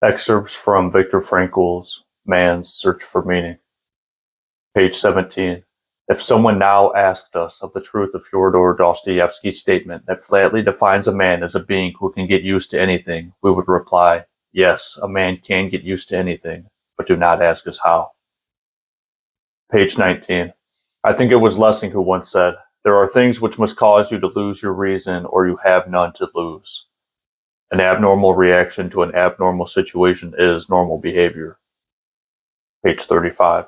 Excerpts from Victor Frankl's Man's Search for Meaning. Page 17. If someone now asked us of the truth of Fyodor Dostoevsky's statement that flatly defines a man as a being who can get used to anything, we would reply, yes, a man can get used to anything, but do not ask us how. Page 19. I think it was Lessing who once said, there are things which must cause you to lose your reason or you have none to lose. An abnormal reaction to an abnormal situation is normal behavior. Page 35.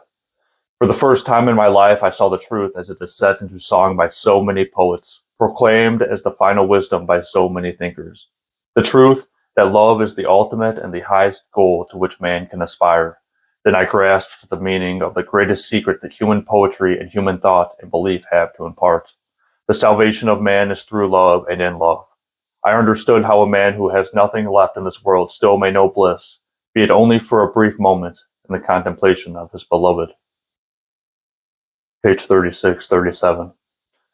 For the first time in my life, I saw the truth as it is set into song by so many poets, proclaimed as the final wisdom by so many thinkers. The truth that love is the ultimate and the highest goal to which man can aspire. Then I grasped the meaning of the greatest secret that human poetry and human thought and belief have to impart. The salvation of man is through love and in love. I understood how a man who has nothing left in this world still may know bliss, be it only for a brief moment, in the contemplation of his beloved. Page 36-37.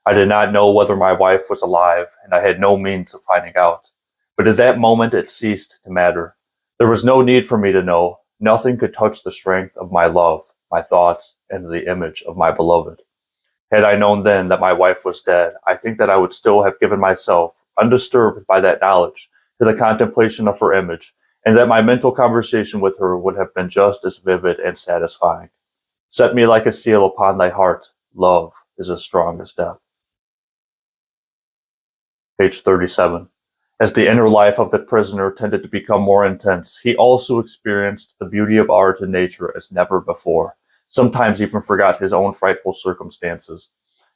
I did not know whether my wife was alive, and I had no means of finding out. But at that moment it ceased to matter. There was no need for me to know. Nothing could touch the strength of my love, my thoughts, and the image of my beloved. Had I known then that my wife was dead, I think that I would still have given myself, undisturbed by that knowledge, to the contemplation of her image, and that my mental conversation with her would have been just as vivid and satisfying. Set me like a seal upon thy heart. Love is as strong as death. Page 37. As the inner life of the prisoner tended to become more intense, he also experienced the beauty of art and nature as never before, sometimes even forgot his own frightful circumstances.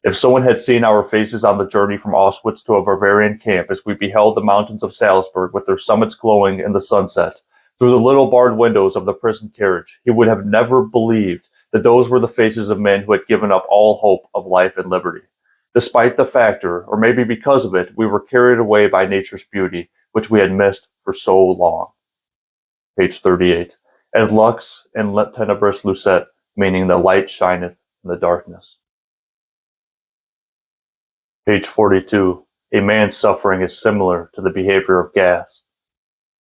If someone had seen our faces on the journey from Auschwitz to a Bavarian camp as we beheld the mountains of Salzburg with their summits glowing in the sunset, through the little barred windows of the prison carriage, he would have never believed that those were the faces of men who had given up all hope of life and liberty. Despite the factor, or maybe because of it, we were carried away by nature's beauty, which we had missed for so long. Page 38. Et lux in tenebris lucet, meaning the light shineth in the darkness. Page 42. A man's suffering is similar to the behavior of gas.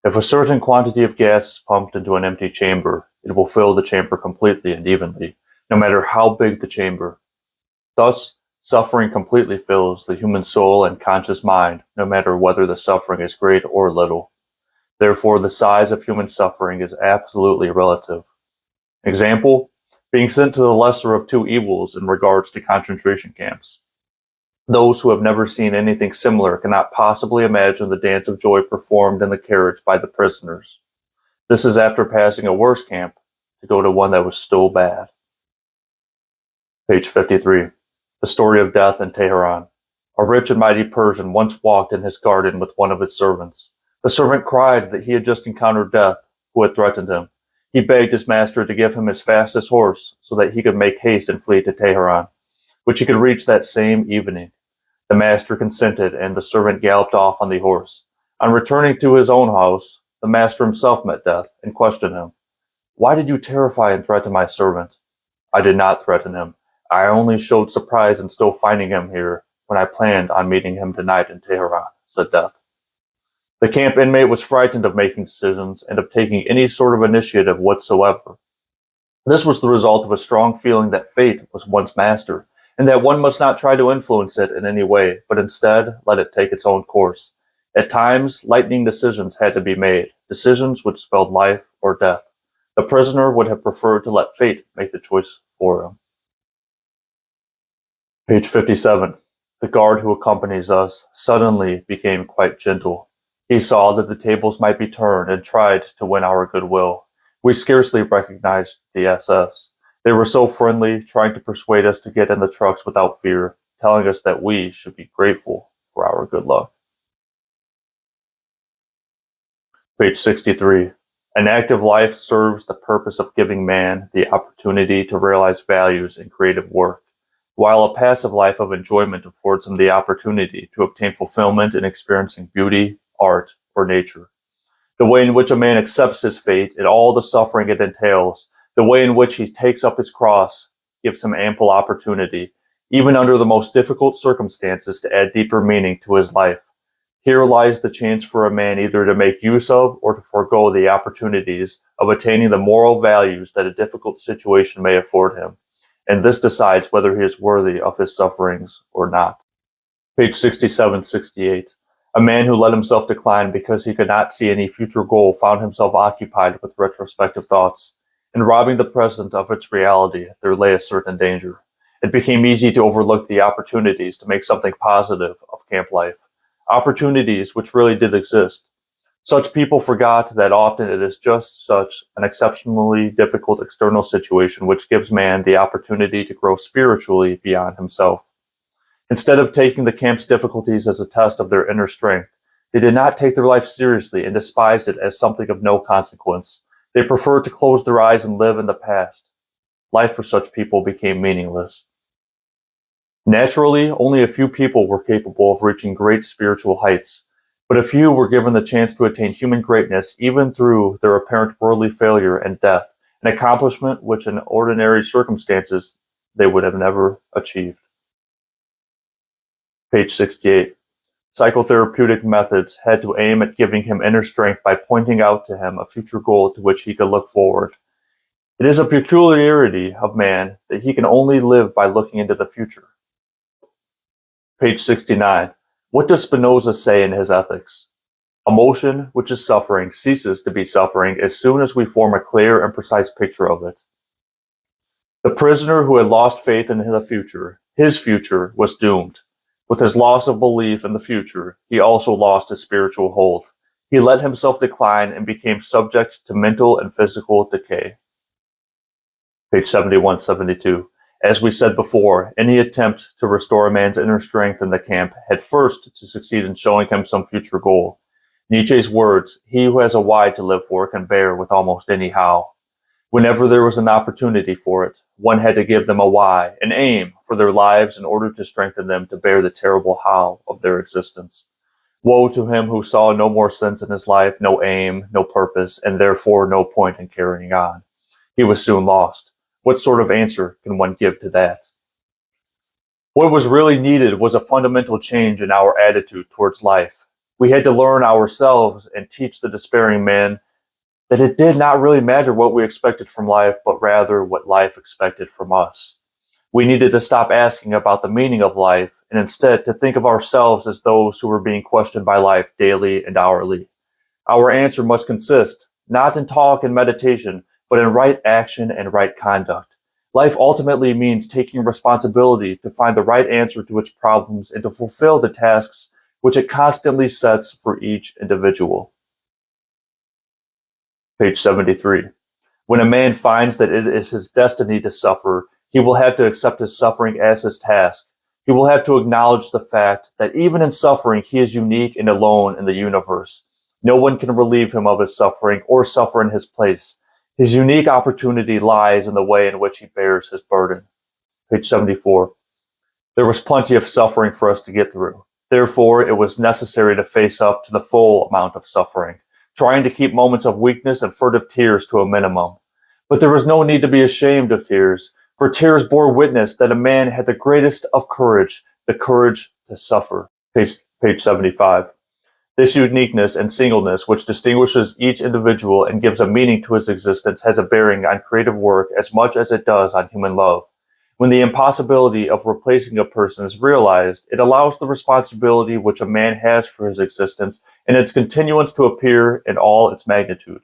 If a certain quantity of gas is pumped into an empty chamber, it will fill the chamber completely and evenly, no matter how big the chamber. Thus, suffering completely fills the human soul and conscious mind, no matter whether the suffering is great or little. Therefore, the size of human suffering is absolutely relative. Example, being sent to the lesser of two evils in regards to concentration camps. Those who have never seen anything similar cannot possibly imagine the dance of joy performed in the carriage by the prisoners. This is after passing a worse camp to go to one that was still bad. Page 53. The story of death in Tehran. A rich and mighty Persian once walked in his garden with one of his servants. The servant cried that he had just encountered death, who had threatened him. He begged his master to give him his fastest horse so that he could make haste and flee to Tehran, which he could reach that same evening. The master consented, and the servant galloped off on the horse. On returning to his own house, the master himself met death and questioned him. Why did you terrify and threaten my servant? I did not threaten him. I only showed surprise in still finding him here when I planned on meeting him tonight in Tehran, said Death. The camp inmate was frightened of making decisions and of taking any sort of initiative whatsoever. This was the result of a strong feeling that fate was one's master, and that one must not try to influence it in any way, but instead let it take its own course. At times, lightning decisions had to be made, decisions which spelled life or death. The prisoner would have preferred to let fate make the choice for him. Page 57. The guard who accompanies us suddenly became quite gentle. He saw that the tables might be turned and tried to win our goodwill. We scarcely recognized the SS. They were so friendly, trying to persuade us to get in the trucks without fear, telling us that we should be grateful for our good luck. Page 63. An active life serves the purpose of giving man the opportunity to realize values in creative work, while a passive life of enjoyment affords him the opportunity to obtain fulfillment in experiencing beauty, art, or nature. The way in which a man accepts his fate and all the suffering it entails, the way in which he takes up his cross, gives him ample opportunity, even under the most difficult circumstances, to add deeper meaning to his life. Here lies the chance for a man either to make use of or to forego the opportunities of attaining the moral values that a difficult situation may afford him, and this decides whether he is worthy of his sufferings or not. Page 67-68. A man who let himself decline because he could not see any future goal found himself occupied with retrospective thoughts. In robbing the present of its reality, there lay a certain danger. It became easy to overlook the opportunities to make something positive of camp life, opportunities which really did exist. Such people forgot that often it is just such an exceptionally difficult external situation which gives man the opportunity to grow spiritually beyond himself. Instead of taking the camp's difficulties as a test of their inner strength, they did not take their life seriously and despised it as something of no consequence. They preferred to close their eyes and live in the past. Life for such people became meaningless. Naturally, only a few people were capable of reaching great spiritual heights, but a few were given the chance to attain human greatness even through their apparent worldly failure and death, an accomplishment which in ordinary circumstances they would have never achieved. Page 68. Psychotherapeutic methods had to aim at giving him inner strength by pointing out to him a future goal to which he could look forward. It is a peculiarity of man that he can only live by looking into the future. Page 69. What does Spinoza say in his Ethics? Emotion, which is suffering, ceases to be suffering as soon as we form a clear and precise picture of it. The prisoner who had lost faith in the future, his future, was doomed. With his loss of belief in the future, he also lost his spiritual hold. He let himself decline and became subject to mental and physical decay. Page 71-72. As we said before, any attempt to restore a man's inner strength in the camp had first to succeed in showing him some future goal. Nietzsche's words, "He who has a why to live for can bear with almost any how." Whenever there was an opportunity for it, one had to give them a why, an aim for their lives in order to strengthen them to bear the terrible how of their existence. Woe to him who saw no more sense in his life, no aim, no purpose, and therefore no point in carrying on. He was soon lost. What sort of answer can one give to that? What was really needed was a fundamental change in our attitude towards life. We had to learn ourselves and teach the despairing man that it did not really matter what we expected from life, but rather what life expected from us. We needed to stop asking about the meaning of life and instead to think of ourselves as those who were being questioned by life daily and hourly. Our answer must consist not in talk and meditation, but in right action and right conduct. Life ultimately means taking responsibility to find the right answer to its problems and to fulfill the tasks which it constantly sets for each individual. Page 73. When a man finds that it is his destiny to suffer, he will have to accept his suffering as his task. He will have to acknowledge the fact that even in suffering, he is unique and alone in the universe. No one can relieve him of his suffering or suffer in his place. His unique opportunity lies in the way in which he bears his burden. Page 74. There was plenty of suffering for us to get through. Therefore, it was necessary to face up to the full amount of suffering, trying to keep moments of weakness and furtive tears to a minimum. But there was no need to be ashamed of tears, for tears bore witness that a man had the greatest of courage, the courage to suffer. Page 75. This uniqueness and singleness which distinguishes each individual and gives a meaning to his existence has a bearing on creative work as much as it does on human love. When the impossibility of replacing a person is realized, it allows the responsibility which a man has for his existence and its continuance to appear in all its magnitude.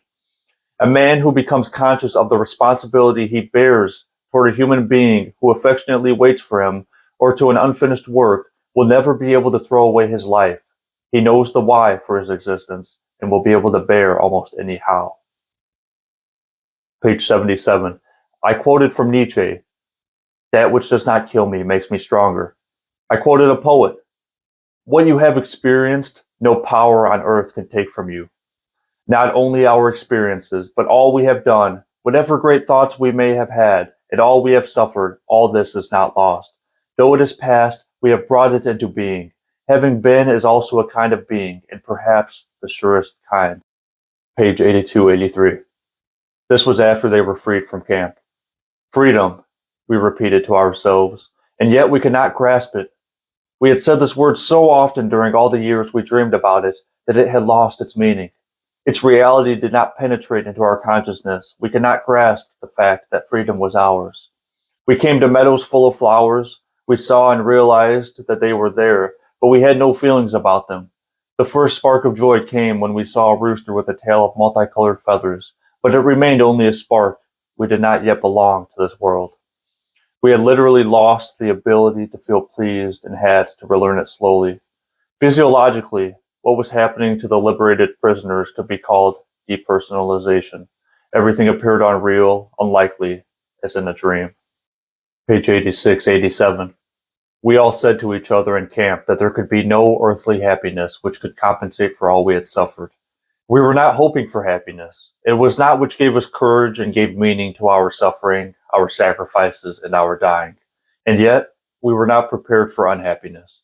A man who becomes conscious of the responsibility he bears toward a human being who affectionately waits for him or to an unfinished work will never be able to throw away his life. He knows the why for his existence and will be able to bear almost any how. Page 77. I quoted from Nietzsche, "That which does not kill me makes me stronger." I quoted a poet, "What you have experienced, no power on earth can take from you." Not only our experiences, but all we have done, whatever great thoughts we may have had, and all we have suffered, all this is not lost. Though it is past, we have brought it into being. Having been is also a kind of being, and perhaps the surest kind. Page 82-83. This was after they were freed from camp. Freedom, we repeated to ourselves, and yet we could not grasp it. We had said this word so often during all the years we dreamed about it that it had lost its meaning. Its reality did not penetrate into our consciousness. We could not grasp the fact that freedom was ours. We came to meadows full of flowers. We saw and realized that they were there, but we had no feelings about them. The first spark of joy came when we saw a rooster with a tail of multicolored feathers, but it remained only a spark. We did not yet belong to this world. We had literally lost the ability to feel pleased and had to relearn it slowly. Physiologically, what was happening to the liberated prisoners could be called depersonalization. Everything appeared unreal, unlikely, as in a dream. Page 86, 87. We all said to each other in camp that there could be no earthly happiness which could compensate for all we had suffered. We were not hoping for happiness. It was not which gave us courage and gave meaning to our suffering, our sacrifices, and our dying. And yet, we were not prepared for unhappiness.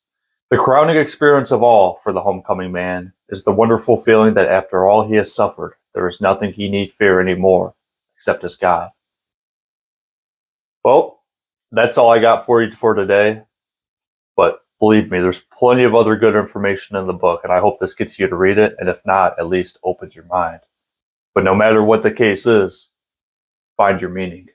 The crowning experience of all for the homecoming man is the wonderful feeling that after all he has suffered, there is nothing he need fear anymore except his God. Well, that's all I got for you for today. But believe me, there's plenty of other good information in the book, and I hope this gets you to read it, and if not, at least opens your mind. But no matter what the case is, find your meaning.